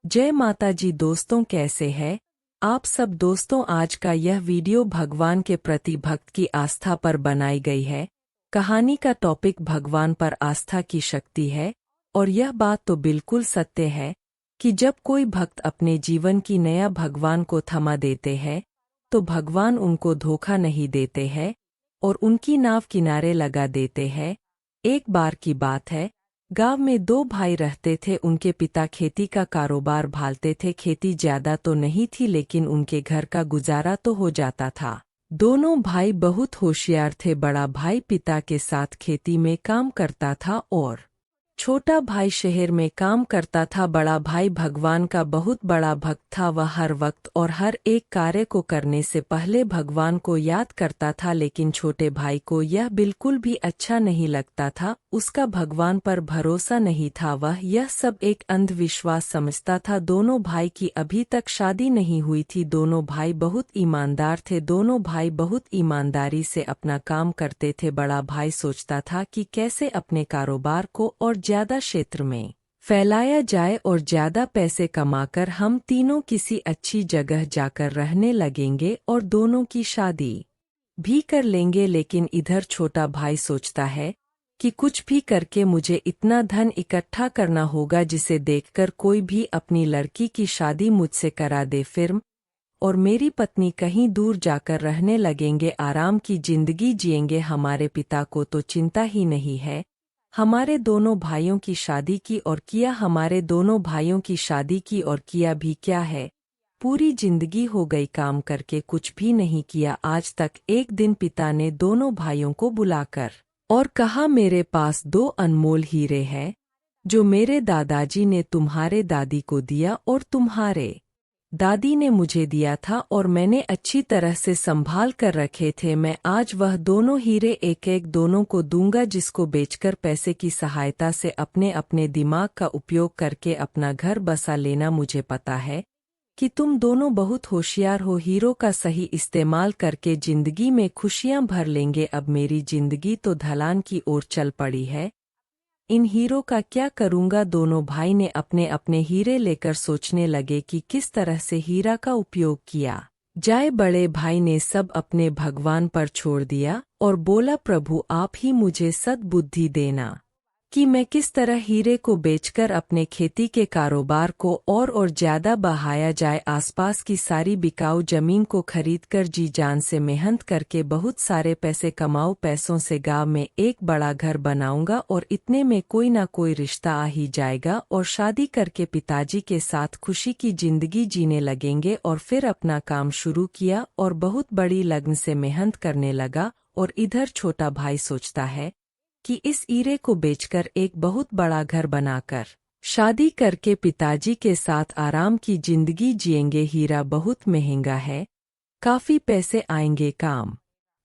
जय माता जी दोस्तों, कैसे हैं आप सब दोस्तों। आज का यह वीडियो भगवान के प्रति भक्त की आस्था पर बनाई गई है। कहानी का टॉपिक भगवान पर आस्था की शक्ति है और यह बात तो बिल्कुल सत्य है कि जब कोई भक्त अपने जीवन की नया भगवान को थमा देते हैं तो भगवान उनको धोखा नहीं देते हैं और उनकी नाव किनारे लगा देते हैं। एक बार की बात है, गांव में दो भाई रहते थे। उनके पिता खेती का कारोबार भालते थे। खेती ज्यादा तो नहीं थी लेकिन उनके घर का गुजारा तो हो जाता था। दोनों भाई बहुत होशियार थे। बड़ा भाई पिता के साथ खेती में काम करता था और छोटा भाई शहर में काम करता था। बड़ा भाई भगवान का बहुत बड़ा भक्त था। वह हर वक्त और हर एक कार्य को करने से पहले भगवान को याद करता था, लेकिन छोटे भाई को यह बिल्कुल भी अच्छा नहीं लगता था। उसका भगवान पर भरोसा नहीं था। वह यह सब एक अंधविश्वास समझता था। दोनों भाई की अभी तक शादी नहीं हुई थी। दोनों भाई बहुत ईमानदार थे। दोनों भाई बहुत ईमानदारी से अपना काम करते थे। बड़ा भाई सोचता था कि कैसे अपने कारोबार को और ज्यादा क्षेत्र में फैलाया जाए और ज्यादा पैसे कमाकर हम तीनों किसी अच्छी जगह जाकर रहने लगेंगे और दोनों की शादी भी कर लेंगे। लेकिन इधर छोटा भाई सोचता है कि कुछ भी करके मुझे इतना धन इकट्ठा करना होगा जिसे देखकर कोई भी अपनी लड़की की शादी मुझसे करा दे, फिर और मेरी पत्नी कहीं दूर जाकर रहने लगेंगे, आराम की जिंदगी जिएंगे। हमारे पिता को तो चिंता ही नहीं है। हमारे दोनों भाइयों की शादी की और किया। हमारे दोनों भाइयों की शादी की और किया भी क्या है, पूरी जिंदगी हो गई काम करके कुछ भी नहीं किया आज तक। एक दिन पिता ने दोनों भाइयों को बुलाकर और कहा, मेरे पास दो अनमोल हीरे हैं जो मेरे दादाजी ने तुम्हारे दादी को दिया और तुम्हारे दादी ने मुझे दिया था और मैंने अच्छी तरह से संभाल कर रखे थे। मैं आज वह दोनों हीरे एक एक दोनों को दूंगा, जिसको बेचकर पैसे की सहायता से अपने अपने दिमाग का उपयोग करके अपना घर बसा लेना। मुझे पता है कि तुम दोनों बहुत होशियार हो। हीरों का सही इस्तेमाल करके जिंदगी में खुशियां भर लेंगे। अब मेरी जिंदगी तो ढलान की ओर चल पड़ी है, इन हीरो का क्या करूंगा। दोनों भाई ने अपने अपने हीरे लेकर सोचने लगे कि किस तरह से हीरा का उपयोग किया जाए। बड़े भाई ने सब अपने भगवान पर छोड़ दिया और बोला, प्रभु आप ही मुझे सद्बुद्धि देना कि मैं किस तरह हीरे को बेचकर अपने खेती के कारोबार को और ज्यादा बढ़ाया जाए। आसपास की सारी बिकाऊ जमीन को खरीदकर जी जान से मेहनत करके बहुत सारे पैसे कमाऊं। पैसों से गांव में एक बड़ा घर बनाऊंगा और इतने में कोई ना कोई रिश्ता आ ही जाएगा और शादी करके पिताजी के साथ खुशी की जिंदगी जीने लगेंगे। और फिर अपना काम शुरू किया और बहुत बड़ी लगन से मेहनत करने लगा। और इधर छोटा भाई सोचता है कि इस हीरे को बेचकर एक बहुत बड़ा घर बनाकर शादी करके पिताजी के साथ आराम की जिंदगी जिएंगे। हीरा बहुत महंगा है, काफी पैसे आएंगे, काम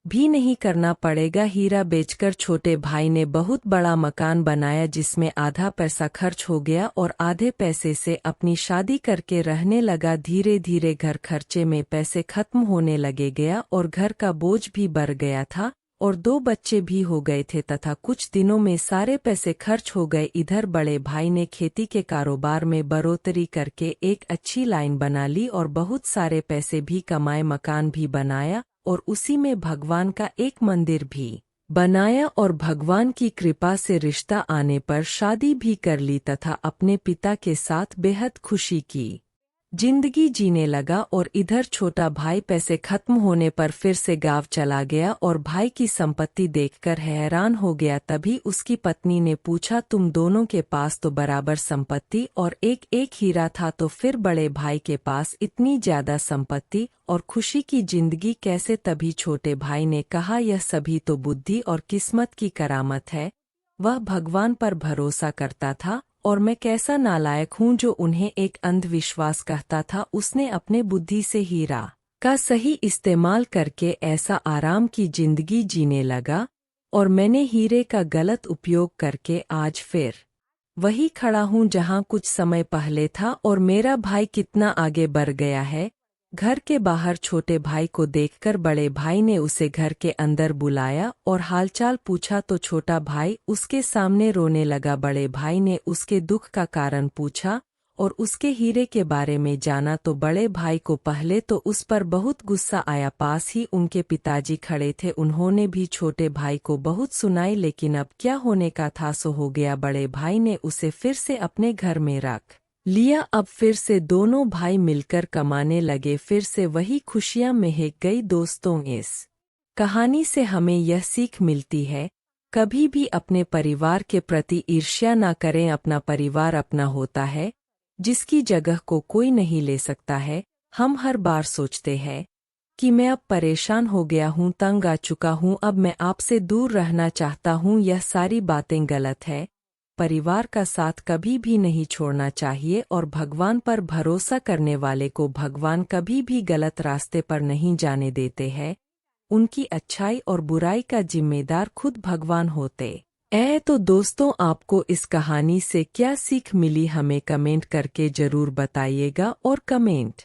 भी नहीं करना पड़ेगा। हीरा बेचकर छोटे भाई ने बहुत बड़ा मकान बनाया जिसमें आधा पैसा खर्च हो गया और आधे पैसे से अपनी शादी करके रहने लगा। धीरे धीरे घर खर्चे में पैसे खत्म होने लगे गया और घर का बोझ भी बढ़ गया था और दो बच्चे भी हो गए थे तथा कुछ दिनों में सारे पैसे खर्च हो गए। इधर बड़े भाई ने खेती के कारोबार में बढ़ोतरी करके एक अच्छी लाइन बना ली और बहुत सारे पैसे भी कमाए, मकान भी बनाया और उसी में भगवान का एक मंदिर भी बनाया और भगवान की कृपा से रिश्ता आने पर शादी भी कर ली तथा अपने पिता के साथ बेहद खुशी की जिंदगी जीने लगा। और इधर छोटा भाई पैसे खत्म होने पर फिर से गांव चला गया और भाई की संपत्ति देखकर हैरान हो गया। तभी उसकी पत्नी ने पूछा, तुम दोनों के पास तो बराबर संपत्ति और एक एक हीरा था, तो फिर बड़े भाई के पास इतनी ज्यादा संपत्ति और खुशी की जिंदगी कैसे? तभी छोटे भाई ने कहा, यह सभी तो बुद्धि और किस्मत की करामत है। वह भगवान पर भरोसा करता था और मैं कैसा नालायक हूँ जो उन्हें एक अंधविश्वास कहता था। उसने अपने बुद्धि से हीरा का सही इस्तेमाल करके ऐसा आराम की जिंदगी जीने लगा और मैंने हीरे का गलत उपयोग करके आज फिर वही खड़ा हूँ जहाँ कुछ समय पहले था। और मेरा भाई कितना आगे बढ़ गया है। घर के बाहर छोटे भाई को देखकर बड़े भाई ने उसे घर के अंदर बुलाया और हालचाल पूछा तो छोटा भाई उसके सामने रोने लगा। बड़े भाई ने उसके दुख का कारण पूछा और उसके हीरे के बारे में जाना तो बड़े भाई को पहले तो उस पर बहुत गुस्सा आया। पास ही उनके पिताजी खड़े थे, उन्होंने भी छोटे भाई को बहुत सुनाई, लेकिन अब क्या होने का था सो हो गया। बड़े भाई ने उसे फिर से अपने घर में रख लिया। अब फिर से दोनों भाई मिलकर कमाने लगे, फिर से वही खुशियां महक गई। दोस्तों, इस कहानी से हमें यह सीख मिलती है, कभी भी अपने परिवार के प्रति ईर्ष्या ना करें। अपना परिवार अपना होता है, जिसकी जगह को कोई नहीं ले सकता है। हम हर बार सोचते हैं कि मैं अब परेशान हो गया हूँ, तंग आ चुका हूँ, अब मैं आपसे दूर रहना चाहता हूँ। यह सारी बातें गलत है। परिवार का साथ कभी भी नहीं छोड़ना चाहिए और भगवान पर भरोसा करने वाले को भगवान कभी भी गलत रास्ते पर नहीं जाने देते हैं। उनकी अच्छाई और बुराई का जिम्मेदार खुद भगवान होते तो दोस्तों, आपको इस कहानी से क्या सीख मिली हमें कमेंट करके जरूर बताइएगा और कमेंट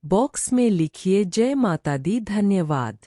बॉक्स में लिखिए जय माता दी। धन्यवाद।